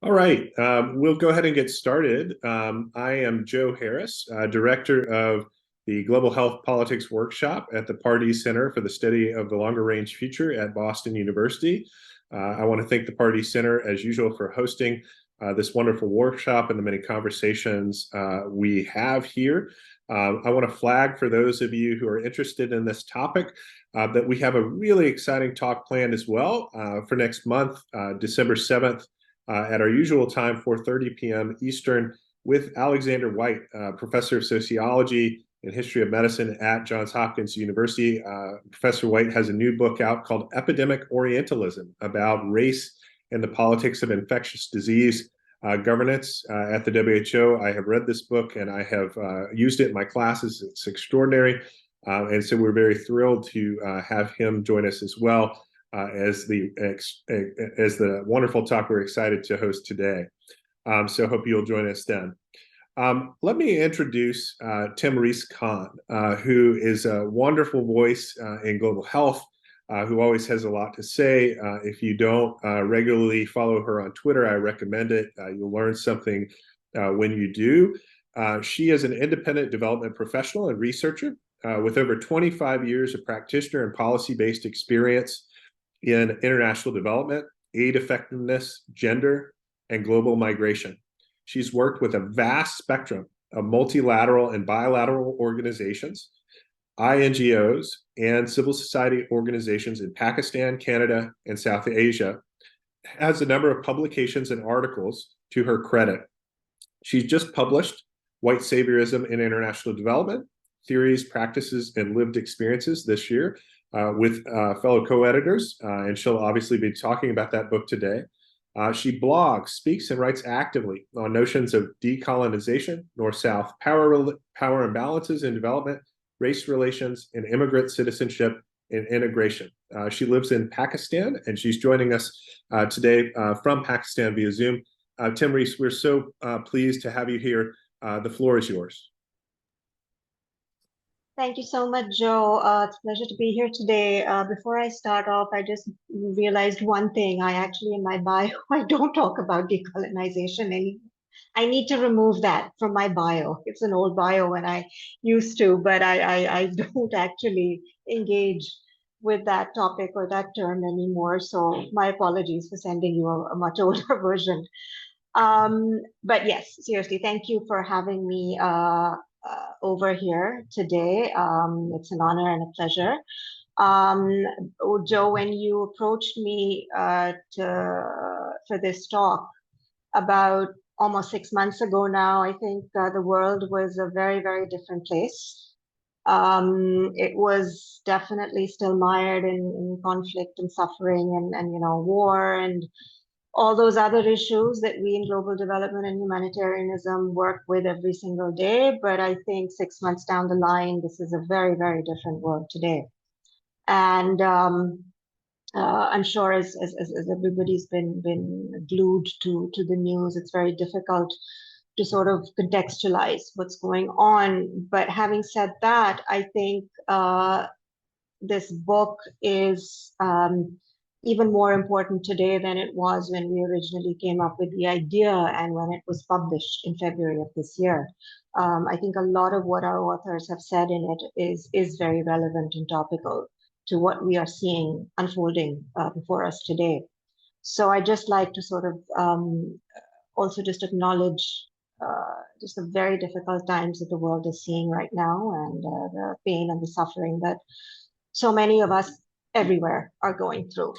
All right, we'll go ahead and get started. I am Joe Harris, Director of the Global Health Politics Workshop at the Pardee Center for the Study of the Longer Range Future at Boston University. I want to thank the Pardee Center, as usual, for hosting this wonderful workshop and the many conversations we have here. I want to flag for those of you who are interested in this topic that we have a really exciting talk planned as well for next month, December 7th. At our usual time, 4:30 p.m. Eastern, with Alexander White, professor of sociology and history of medicine at Johns Hopkins University. Professor White has a new book out called Epidemic Orientalism, about race and the politics of infectious disease governance at the WHO. I have read this book and I have used it in my classes. It's extraordinary. And so we're very thrilled to have him join us as well. As the wonderful talk we're excited to host today. So hope you'll join us then. Let me introduce Themrise Khan, who is a wonderful voice in global health, who always has a lot to say. If you don't regularly follow her on Twitter, I recommend it. You'll learn something when you do. She is an independent development professional and researcher with over 25 years of practitioner and policy-based experience in international development, aid effectiveness, gender, and global migration. She's worked with a vast spectrum of multilateral and bilateral organizations, INGOs, and civil society organizations in Pakistan, Canada, and South Asia, has a number of publications and articles to her credit. She's just published White Saviorism in International Development, Theories, Practices, and Lived Experiences this year, with fellow co-editors, and she'll obviously be talking about that book today. She blogs, speaks, and writes actively on notions of decolonization, North-South power imbalances in development, race relations, and immigrant citizenship and integration. She lives in Pakistan, and she's joining us today from Pakistan via Zoom. Themrise, we're so pleased to have you here. The floor is yours. Thank you so much, Joe. It's a pleasure to be here today. Before I start off, I just realized one thing. I actually, in my bio, I don't talk about decolonization anymore. I need to remove that from my bio. It's an old bio and I used to, but I don't actually engage with that topic or that term anymore. So my apologies for sending you a much older version. But yes, seriously, thank you for having me over here today. It's an honor and a pleasure. Joe, when you approached me for this talk about almost 6 months ago now, I think the world was a very, very different place. It was definitely still mired in conflict and suffering and war and all those other issues that we in global development and humanitarianism work with every single day. But I think 6 months down the line, this is a very, very different world today. And I'm sure as everybody's been glued to the news, it's very difficult to sort of contextualize what's going on. But having said that, I think this book is even more important today than it was when we originally came up with the idea and when it was published in February of this year. I think a lot of what our authors have said in it is very relevant and topical to what we are seeing unfolding before us today. So I just like to sort of also just acknowledge just the very difficult times that the world is seeing right now, and the pain and the suffering that so many of us everywhere are going through.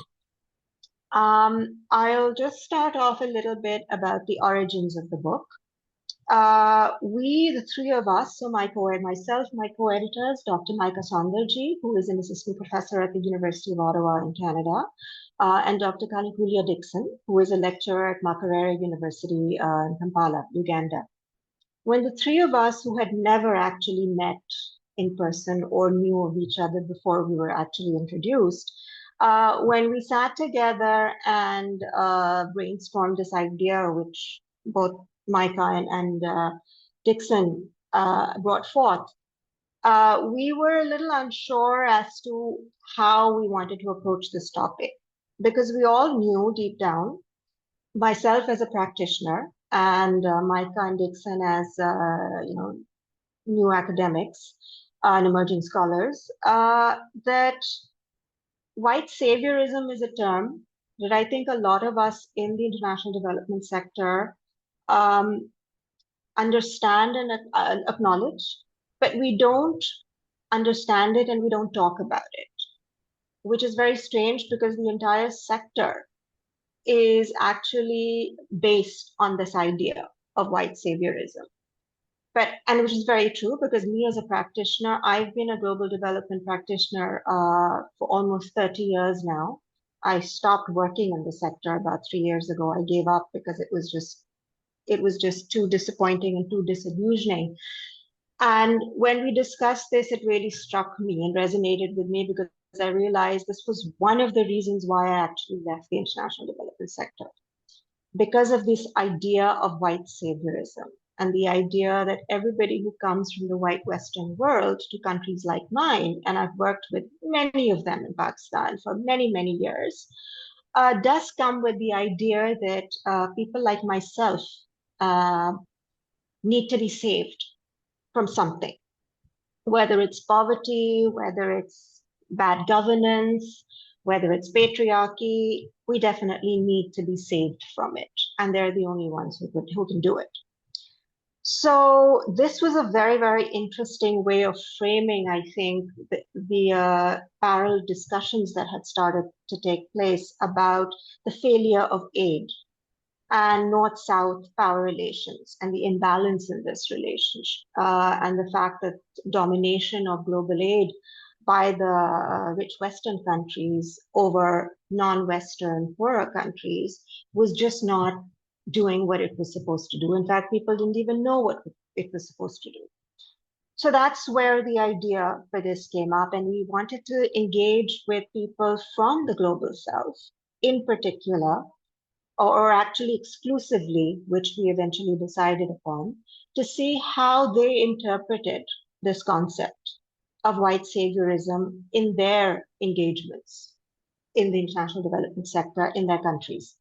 I'll just start off a little bit about the origins of the book. The three of us, so myself, my co-editors, Dr. Maika Saundarji, who is an assistant professor at the University of Ottawa in Canada, and Dr. Kalikulia Dixon, who is a lecturer at Makerere University in Kampala, Uganda. When the three of us who had never actually met in person or knew of each other before we were actually introduced, when we sat together and brainstormed this idea, which both Maika and Dixon brought forth, we were a little unsure as to how we wanted to approach this topic, because we all knew deep down myself as a practitioner and Micah and Dixon as new academics and emerging scholars, that white saviorism is a term that I think a lot of us in the international development sector um, understand and acknowledge, but we don't understand it and we don't talk about it, which is very strange because the entire sector is actually based on this idea of white saviorism. And which is very true because me as a practitioner, I've been a global development practitioner for almost 30 years now. I stopped working in the sector about 3 years ago. I gave up because it was just too disappointing and too disillusioning. And when we discussed this, it really struck me and resonated with me because I realized this was one of the reasons why I actually left the international development sector, because of this idea of white saviorism and the idea that everybody who comes from the white Western world to countries like mine, and I've worked with many of them in Pakistan for many, many years, does come with the idea that people like myself uh, need to be saved from something, whether it's poverty, whether it's bad governance, whether it's patriarchy, we definitely need to be saved from it. And they're the only ones who can do it. So this was a very, very interesting way of framing, I think, the parallel discussions that had started to take place about the failure of aid and North-South power relations and the imbalance in this relationship, and the fact that domination of global aid by the rich Western countries over non-Western poorer countries was just not doing what it was supposed to do. In fact, people didn't even know what it was supposed to do. So that's where the idea for this came up, and we wanted to engage with people from the global South in particular, or actually exclusively, which we eventually decided upon, to see how they interpreted this concept of white saviorism in their engagements in the international development sector in their countries.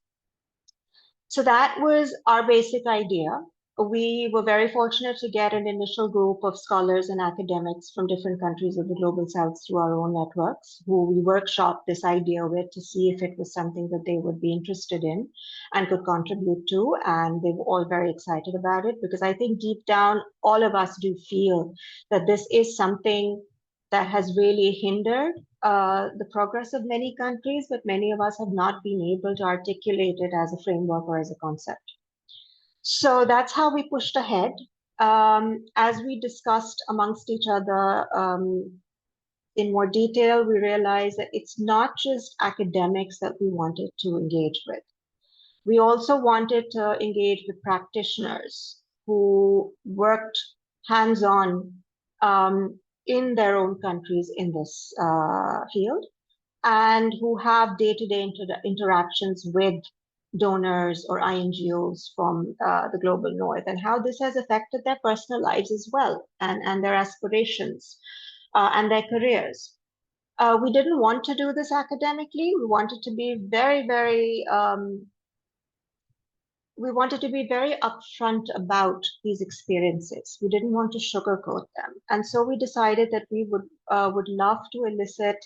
So that was our basic idea. We were very fortunate to get an initial group of scholars and academics from different countries of the global south through our own networks, who we workshopped this idea with to see if it was something that they would be interested in and could contribute to. And they were all very excited about it because I think deep down, all of us do feel that this is something that has really hindered the progress of many countries, but many of us have not been able to articulate it as a framework or as a concept. So that's how we pushed ahead. As we discussed amongst each other in more detail, we realized that it's not just academics that we wanted to engage with. We also wanted to engage with practitioners who worked hands-on in their own countries in this field, and who have day-to-day interactions with donors or INGOs from the global north, and how this has affected their personal lives as well, and their aspirations and their careers. We didn't want to do this academically. We wanted to be very upfront about these experiences. We didn't want to sugarcoat them. And so we decided that we would love to elicit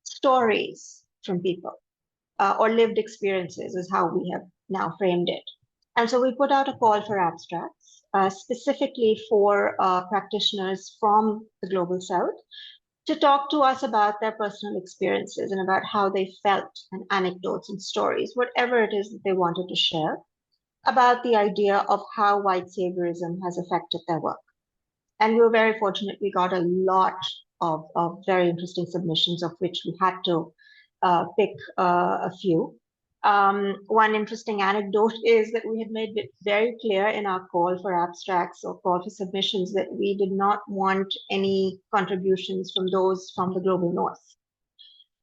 stories from people, or lived experiences is how we have now framed it. And so we put out a call for abstracts, specifically for practitioners from the Global South to talk to us about their personal experiences and about how they felt, and anecdotes and stories, whatever it is that they wanted to share about the idea of how white saviorism has affected their work. And we were very fortunate. We got a lot of very interesting submissions, of which we had to pick a few. One interesting anecdote is that we had made it very clear in our call for abstracts or call for submissions that we did not want any contributions from those from the global north.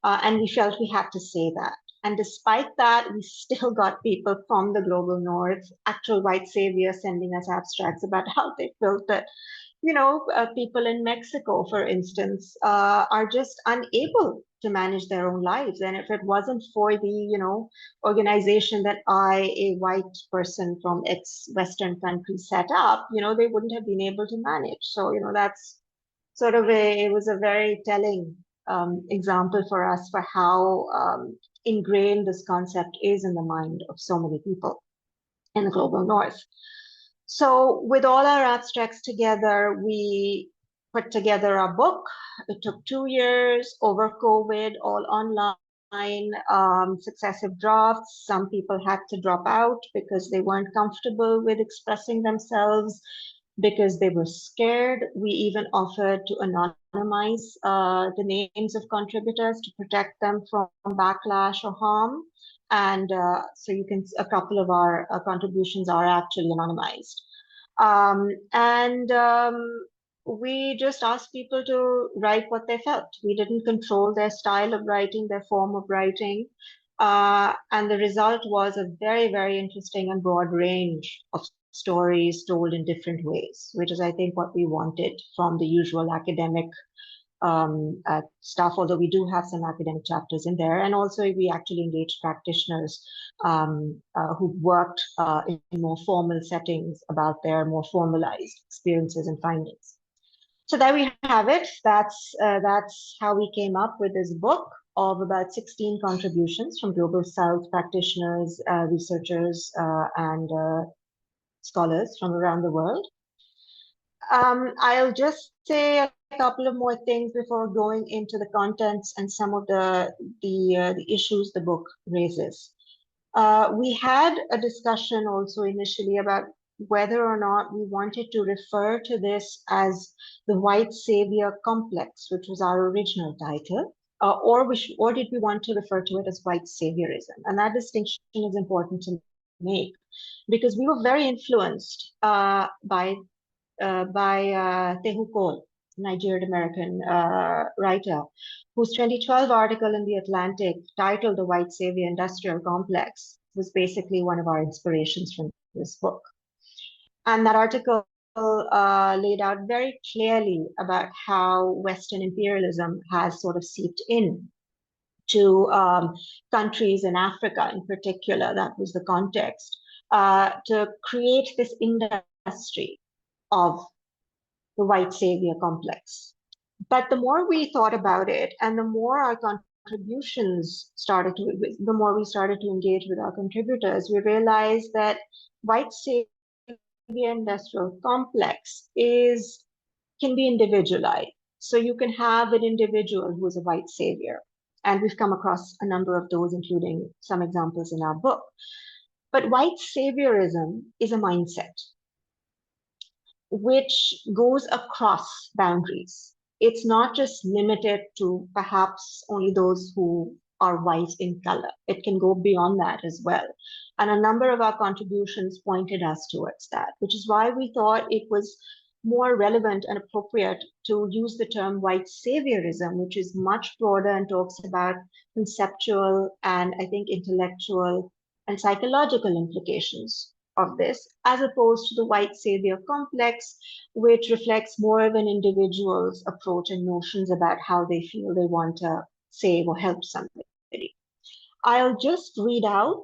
And we felt we had to say that. And despite that, we still got people from the global north, actual white saviors, sending us abstracts about how they felt that, people in Mexico, for instance, are just unable to manage their own lives. And if it wasn't for the organization that a white person from ex-Western country set up, they wouldn't have been able to manage. So, that's sort of it was a very telling example for us for how ingrained this concept is in the mind of so many people in the global north. So with all our abstracts together, we put together a book. It took 2 years over COVID, all online, successive drafts. Some people had to drop out because they weren't comfortable with expressing themselves, because they were scared. We even offered to anonymize the names of contributors to protect them from backlash or harm. And so a couple of our contributions are actually anonymized. And we just asked people to write what they felt. We didn't control their style of writing, their form of writing. And the result was a very, very interesting and broad range of stories told in different ways, which is, I think, what we wanted from the usual academic stuff, although we do have some academic chapters in there. And also we actually engaged practitioners who worked in more formal settings about their more formalized experiences and findings. So there we have it. That's how we came up with this book of about 16 contributions from Global South practitioners, researchers, and scholars from around the world. I'll just say a couple of more things before going into the contents and some of the issues the book raises. We had a discussion also initially about whether or not we wanted to refer to this as the white savior complex, which was our original title, or did we want to refer to it as white saviorism? And that distinction is important to make, because we were very influenced by Tehu Cole, Nigerian-American writer, whose 2012 article in The Atlantic titled The White Savior Industrial Complex was basically one of our inspirations from this book. And that article laid out very clearly about how Western imperialism has sort of seeped in to countries in Africa in particular, that was the context, to create this industry of the white savior complex. But the more we thought about it, and the more our contributions the more we started to engage with our contributors, we realized that white savior industrial complex can be individualized. So you can have an individual who is a white savior. And we've come across a number of those, including some examples in our book. But white saviorism is a mindset which goes across boundaries. It's not just limited to perhaps only those who are white in color. It can go beyond that as well. And a number of our contributions pointed us towards that, which is why we thought it was more relevant and appropriate to use the term white saviorism, which is much broader and talks about conceptual and, I think, intellectual and psychological implications of this, as opposed to the white savior complex, which reflects more of an individual's approach and notions about how they feel they want to save or help somebody. I'll just read out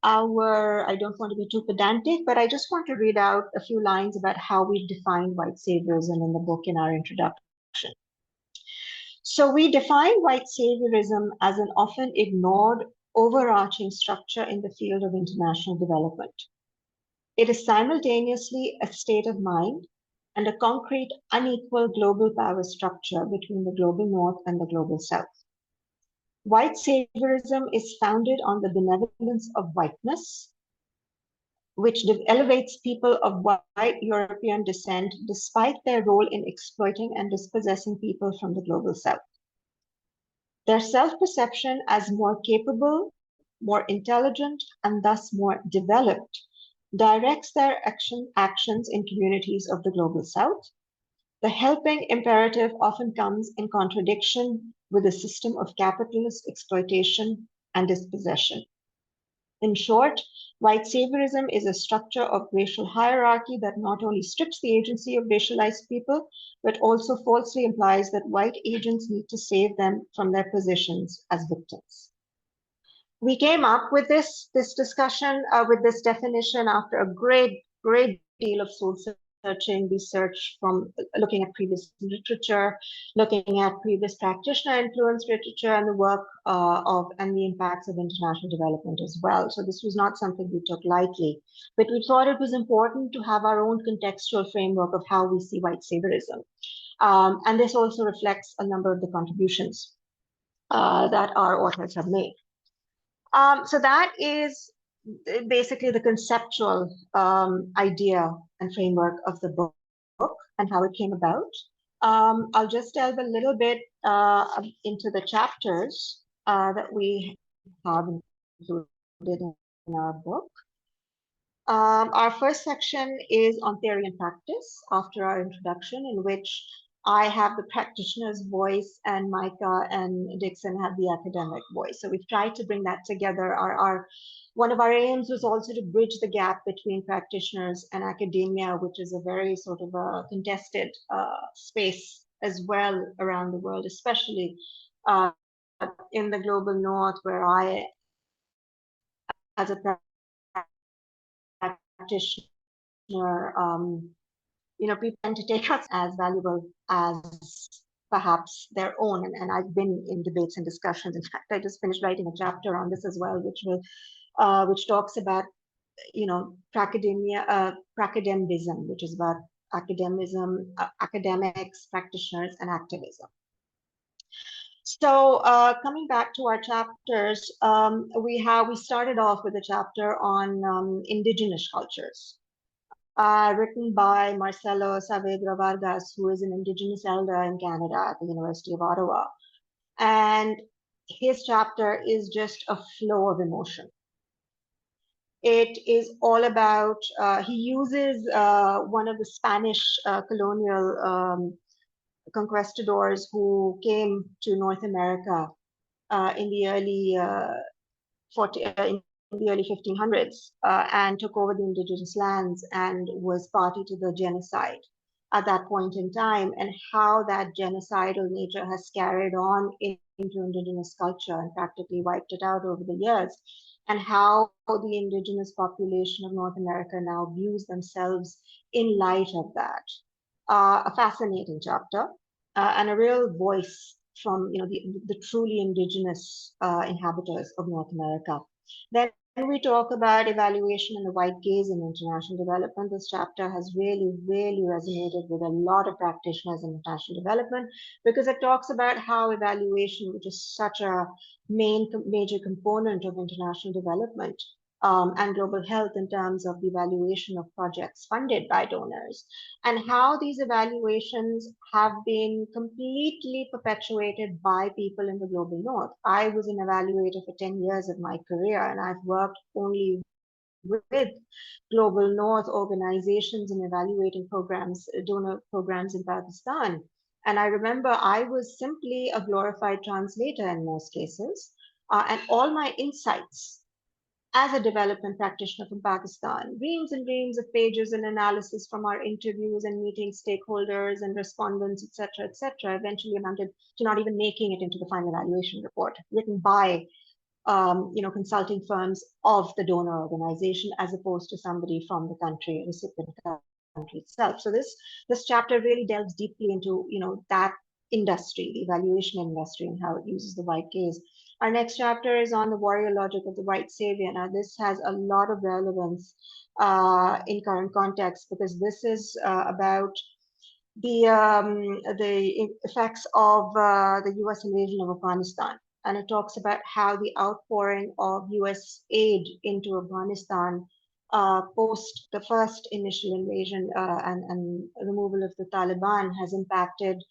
I don't want to be too pedantic, but I just want to read out a few lines about how we define white saviorism in the book in our introduction. So we define white saviorism as an often ignored, overarching structure in the field of international development. It is simultaneously a state of mind and a concrete, unequal global power structure between the global north and the global south. White saviorism is founded on the benevolence of whiteness, which elevates people of white European descent despite their role in exploiting and dispossessing people from the global south. Their self-perception as more capable, more intelligent, and thus more developed directs their actions in communities of the global south. The helping imperative often comes in contradiction with a system of capitalist exploitation and dispossession. In short, white saviorism is a structure of racial hierarchy that not only strips the agency of racialized people, but also falsely implies that white agents need to save them from their positions as victims. We came up with this discussion, with this definition after a great deal of soul searching, research from looking at previous literature, looking at previous practitioner influenced literature, and the work and the impacts of international development as well. So this was not something we took lightly, but we thought it was important to have our own contextual framework of how we see white saviorism. And this also reflects a number of the contributions that our authors have made. So that is basically the conceptual idea and framework of the book and how it came about. I'll just delve a little bit into the chapters that we have included in our book. Our first section is on theory and practice after our introduction, in which I have the practitioner's voice and Micah and Dixon have the academic voice. So we've tried to bring that together. One of our aims was also to bridge the gap between practitioners and academia, which is a very sort of a contested space as well around the world, especially in the global north, where I, as a practitioner, people tend to take us as valuable as perhaps their own. And I've been in debates and discussions. In fact, I just finished writing a chapter on this as well, which talks about, pracademism, which is about academics, practitioners, and activism. So coming back to our chapters, we started off with a chapter on indigenous cultures. Written by Marcelo Saavedra Vargas, who is an Indigenous elder in Canada at the University of Ottawa. And his chapter is just a flow of emotion. It is all about, he uses one of the Spanish colonial conquistadors who came to North America in the early 1500s and took over the indigenous lands and was party to the genocide at that point in time, and how that genocidal nature has carried on into indigenous culture and practically wiped it out over the years, and how the indigenous population of North America now views themselves in light of that. A fascinating chapter and a real voice from the truly indigenous inhabitants of North America. Then we talk about evaluation and the white gaze in international development. This chapter has really resonated with a lot of practitioners in international development, because it talks about how evaluation, which is such a major component of international development and global health in terms of the evaluation of projects funded by donors, and how these evaluations have been completely perpetuated by people in the global north. I was an evaluator for 10 years of my career, and I've worked only with global north organizations in evaluating programs, donor programs in Pakistan. And I remember I was simply a glorified translator in most cases, and all my insights as a development practitioner from Pakistan, reams and reams of pages and analysis from our interviews and meeting stakeholders and respondents, et cetera, eventually amounted to not even making it into the final evaluation report written by consulting firms of the donor organization, as opposed to somebody from the country, recipient country itself. So this chapter really delves deeply into that industry, the evaluation industry, and how it uses the white gaze. Our next chapter is on the warrior logic of the white savior. Now, this has a lot of relevance in current context, because this is about the effects of the U.S. invasion of Afghanistan. And it talks about how the outpouring of U.S. aid into Afghanistan post the first initial invasion and removal of the Taliban has impacted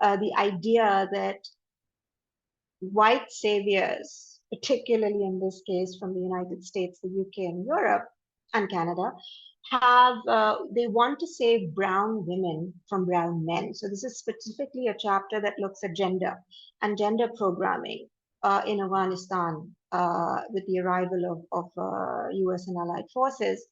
the idea that white saviors, particularly in this case from the United States, the UK, and Europe, and Canada, they want to save brown women from brown men. So this is specifically a chapter that looks at gender and gender programming in Afghanistan with the arrival of US and allied forces,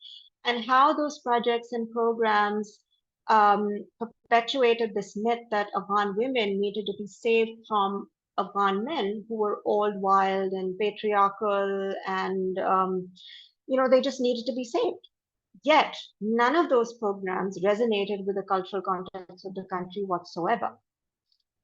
and how those projects and programs perpetuated this myth that Afghan women needed to be saved from Afghan men who were old, wild, and patriarchal, and they just needed to be saved. Yet, none of those programs resonated with the cultural context of the country whatsoever.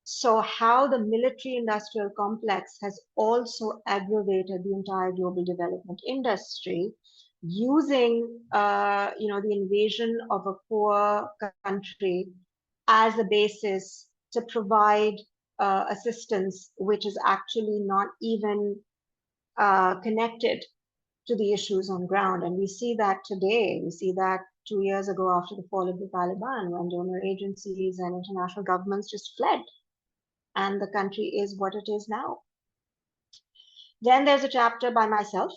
So how the military-industrial complex has also aggravated the entire global development industry, using the invasion of a poor country as a basis to provide assistance, which is actually not even connected to the issues on ground. And we see that today. We see that 2 years ago after the fall of the Taliban, when donor agencies and international governments just fled, and the country is what it is now. Then there's a chapter by myself,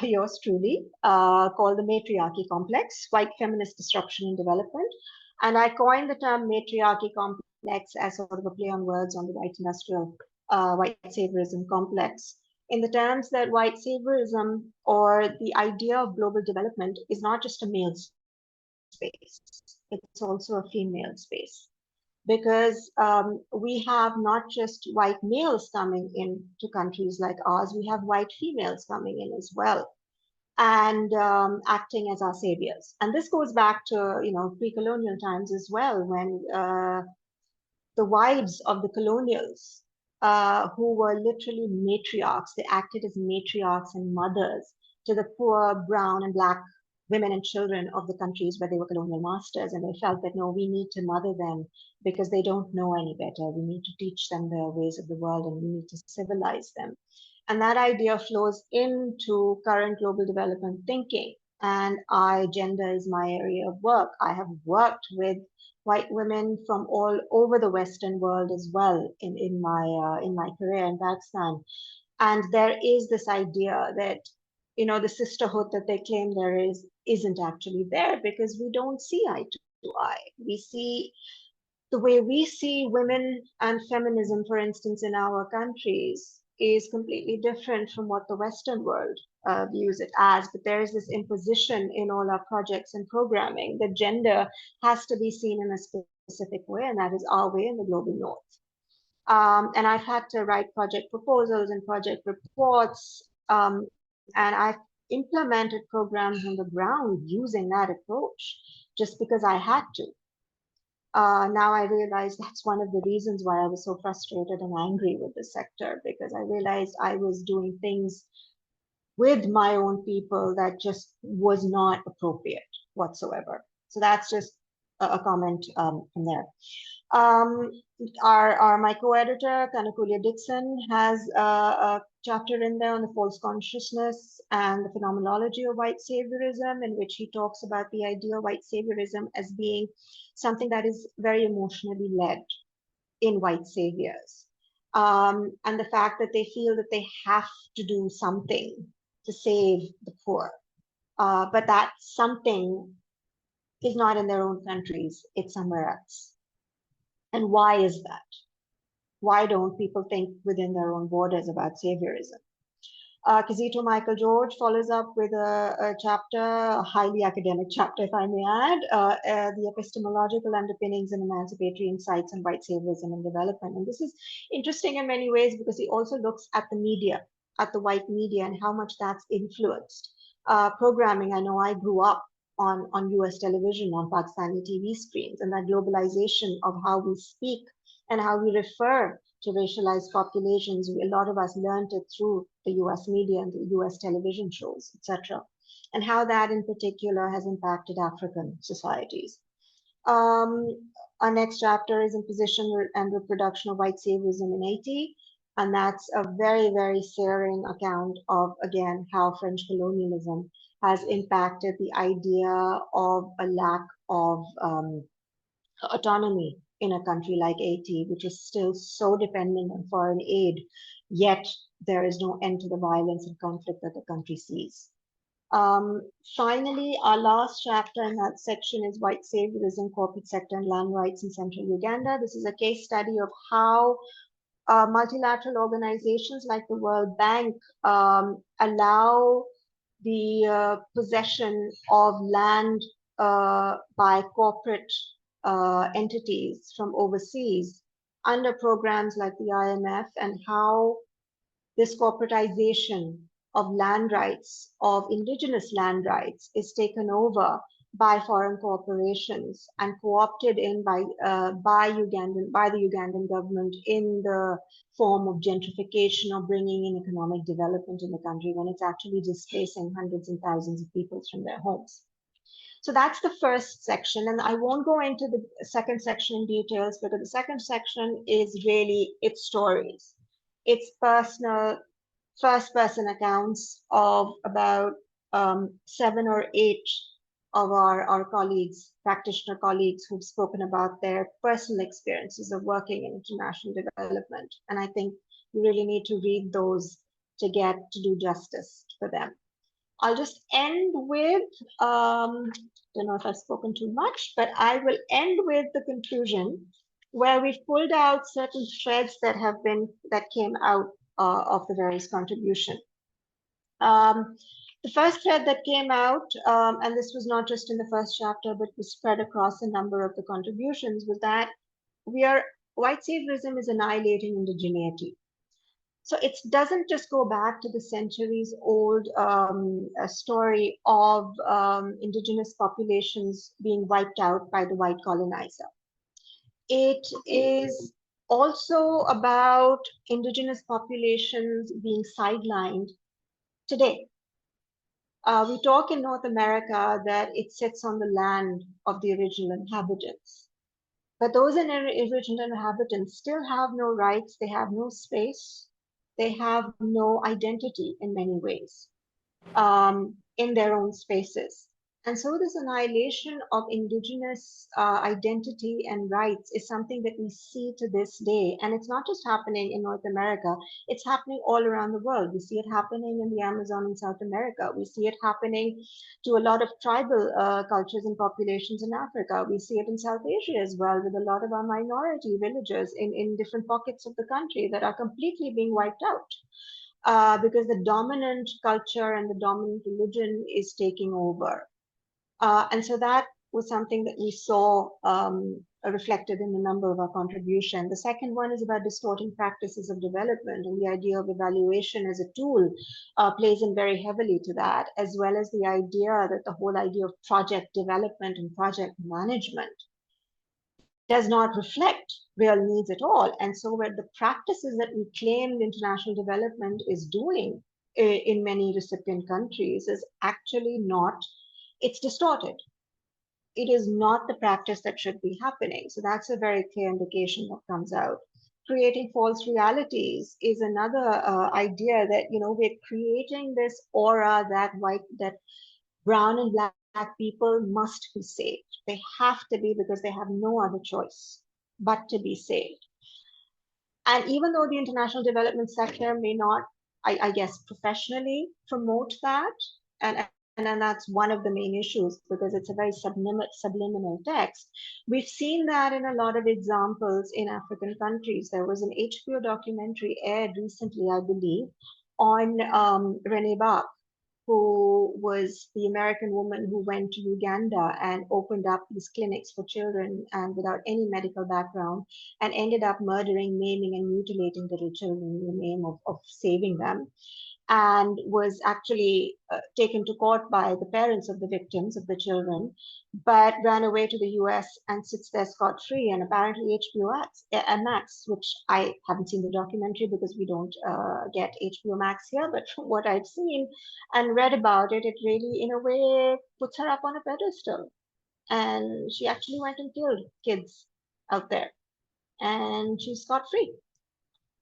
yours truly, called The Matriarchy Complex, White Feminist Disruption and Development. And I coined the term matriarchy complex as sort of a play on words on the white industrial, white saviorism complex, in the terms that white saviorism, or the idea of global development, is not just a male space, it's also a female space. Because we have not just white males coming into countries like ours, we have white females coming in as well, and acting as our saviors. And this goes back to pre-colonial times as well, when the wives of the colonials, who were literally matriarchs, they acted as matriarchs and mothers to the poor brown and black women and children of the countries where they were colonial masters. And they felt that, no, we need to mother them because they don't know any better. We need to teach them the ways of the world, and we need to civilize them. And that idea flows into current global development thinking. And gender is my area of work. I have worked with white women from all over the Western world as well in my career in Pakistan. And there is this idea that the sisterhood that they claim there isn't actually there, because we don't see eye to eye. We see the way we see women and feminism, for instance, in our countries, is completely different from what the Western world views it as. But there is this imposition in all our projects and programming that gender has to be seen in a specific way, and that is our way in the global north. And I've had to write project proposals and project reports, and I've implemented programs on the ground using that approach just because I had to. Now I realize that's one of the reasons why I was so frustrated and angry with the sector, because I realized I was doing things with my own people that just was not appropriate whatsoever. So that's just a comment from there. My co-editor, Kanakulia Dixon, has a chapter in there on the false consciousness and the phenomenology of white saviorism, in which he talks about the idea of white saviorism as being something that is very emotionally led in white saviors. And the fact that they feel that they have to do something to save the poor, but that something is not in their own countries, it's somewhere else. And why is that? Why don't people think within their own borders about saviorism? Kizito Michael George follows up with a chapter, a highly academic chapter, if I may add, the epistemological underpinnings and emancipatory insights on white saviorism and development. And this is interesting in many ways because he also looks at the media, at the white media, and how much that's influenced programming. I know I grew up on US television, on Pakistani TV screens, and that globalization of how we speak and how we refer to racialized populations, a lot of us learned it through the US media and the US television shows, etc., and how that in particular has impacted African societies. Our next chapter is Imposition and Reproduction of White Saviorism in Haiti, and that's a very, very searing account of, again, how French colonialism has impacted the idea of a lack of autonomy in a country like Haiti, which is still so dependent on foreign aid, yet there is no end to the violence and conflict that the country sees. Finally, our last chapter in that section is White Saviorism, Corporate Sector and Land Rights in Central Uganda. This is a case study of how multilateral organizations like the World Bank allow the possession of land by corporate entities from overseas under programs like the IMF, and how this corporatization of land rights, of indigenous land rights, is taken over by foreign corporations and co-opted in by the Ugandan government in the form of gentrification or bringing in economic development in the country, when it's actually displacing hundreds and thousands of people from their homes. So that's the first section, and I won't go into the second section in details, because the second section is really its stories. It's personal, first-person accounts of about 7 or 8 of our colleagues, practitioner colleagues, who've spoken about their personal experiences of working in international development. And I think you really need to read those to do justice for them. I'll just end with, don't know if I've spoken too much, but I will end with the conclusion, where we've pulled out certain threads that came out of the various contributions. The first thread that came out, and this was not just in the first chapter, but was spread across a number of the contributions, was that white saviorism is annihilating indigeneity. So it doesn't just go back to the centuries-old story of indigenous populations being wiped out by the white colonizer. It is also about indigenous populations being sidelined today. We talk in North America that it sits on the land of the original inhabitants. But those original inhabitants still have no rights, they have no space, they have no identity in many ways in their own spaces. And so this annihilation of indigenous identity and rights is something that we see to this day. And it's not just happening in North America, it's happening all around the world. We see it happening in the Amazon in South America. We see it happening to a lot of tribal cultures and populations in Africa. We see it in South Asia as well, with a lot of our minority villagers in different pockets of the country that are completely being wiped out. Because the dominant culture and the dominant religion is taking over. And so that was something that we saw reflected in a number of our contributions. The second one is about distorting practices of development, and the idea of evaluation as a tool plays in very heavily to that, as well as the idea that the whole idea of project development and project management does not reflect real needs at all. And so where the practices that we claimed international development is doing in many recipient countries is actually not, it's distorted. It is not the practice that should be happening. So that's a very clear indication that comes out. Creating false realities is another idea that, we're creating this aura that brown and black people must be saved. They have to be, because they have no other choice but to be saved. And even though the international development sector may not, I guess, professionally promote that, and that's one of the main issues, because it's a very subliminal text. We've seen that in a lot of examples in African countries. There was an HBO documentary aired recently, I believe, on Renee Bach, who was the American woman who went to Uganda and opened up these clinics for children and without any medical background, and ended up murdering, maiming, and mutilating little children in the name of saving them, and was actually taken to court by the parents of the victims of the children, but ran away to the US and sits there scot-free. And apparently HBO Max, which I haven't seen the documentary because we don't get HBO Max here, but from what I've seen and read about it, it really, in a way, puts her up on a pedestal. And she actually went and killed kids out there, and she's scot-free.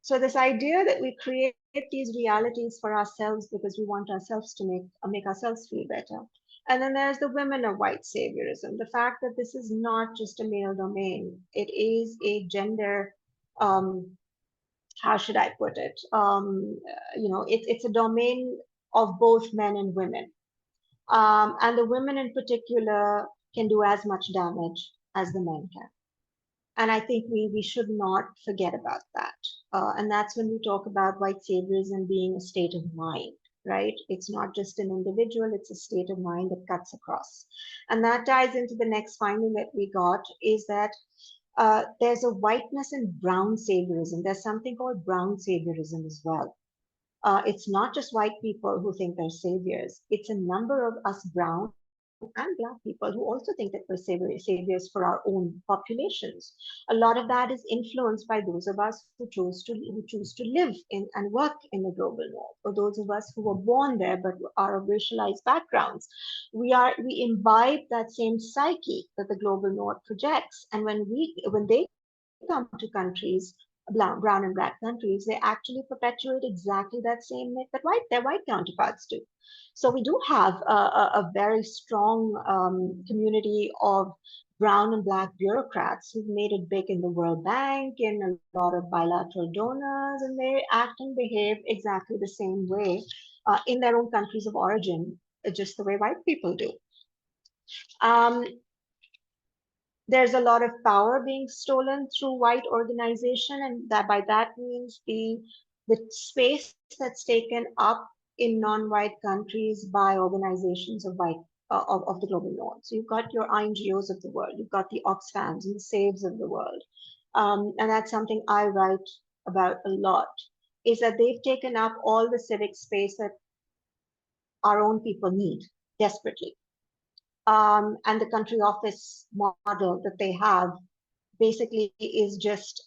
So this idea that we create these realities for ourselves because we want ourselves to make ourselves feel better. And then there's the women of white saviorism, the fact that this is not just a male domain. It is a gender, how should I put it? It's a domain of both men and women. And the women in particular can do as much damage as the men can. And I think we should not forget about that. And that's when we talk about white saviorism being a state of mind, right? It's not just an individual, it's a state of mind that cuts across. And that ties into the next finding that we got is that there's a whiteness and brown saviorism. There's something called brown saviorism as well. It's not just white people who think they're saviors. It's a number of us brown and black people who also think that we're saviors for our own populations. A lot of that is influenced by those of us who choose to live in and work in the global north, or those of us who were born there but are of racialized backgrounds. We imbibe that same psyche that the global north projects, and when they come to countries, brown and black countries, they actually perpetuate exactly that same myth that their white counterparts do. So we do have a very strong community of brown and black bureaucrats who've made it big in the World Bank, in a lot of bilateral donors, and they act and behave exactly the same way in their own countries of origin, just the way white people do. There's a lot of power being stolen through white organization, and that by that means the space that's taken up in non-white countries by organizations of white of the global north. So you've got your INGOs of the world, you've got the Oxfams and the Saves of the world, and that's something I write about a lot. Is that they've taken up all the civic space that our own people need desperately. And the country office model that they have basically is just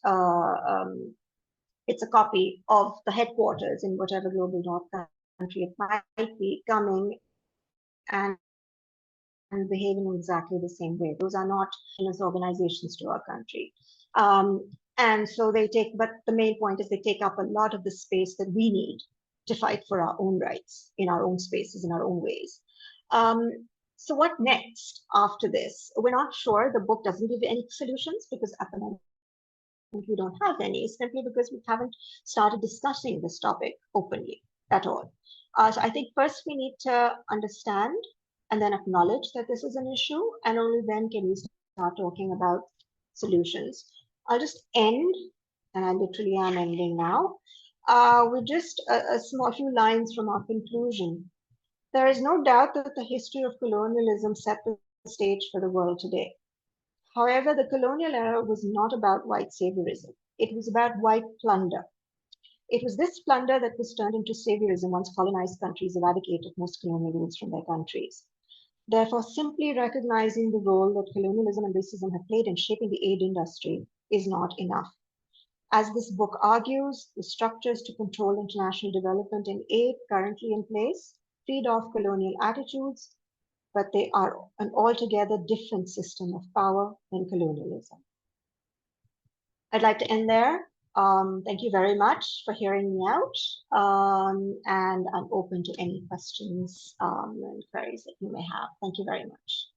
it's a copy of the headquarters in whatever global north country it might be, coming and behaving in exactly the same way. Those are not organizations to our country. And so they take, but the main point is they take up a lot of the space that we need to fight for our own rights in our own spaces, in our own ways. So what next after this? We're not sure. The book doesn't give any solutions because at the moment we don't have any, simply because we haven't started discussing this topic openly at all. So I think first we need to understand and then acknowledge that this is an issue, and only then can we start talking about solutions. I'll just end, and I literally am ending now, with just a small few lines from our conclusion. There is no doubt that the history of colonialism set the stage for the world today. However, the colonial era was not about white saviorism. It was about white plunder. It was this plunder that was turned into saviorism once colonized countries eradicated most colonial rules from their countries. Therefore, simply recognizing the role that colonialism and racism have played in shaping the aid industry is not enough. As this book argues, the structures to control international development and aid currently in place feed off colonial attitudes, but they are an altogether different system of power than colonialism. I'd like to end there. Thank you very much for hearing me out, and I'm open to any questions and queries that you may have. Thank you very much.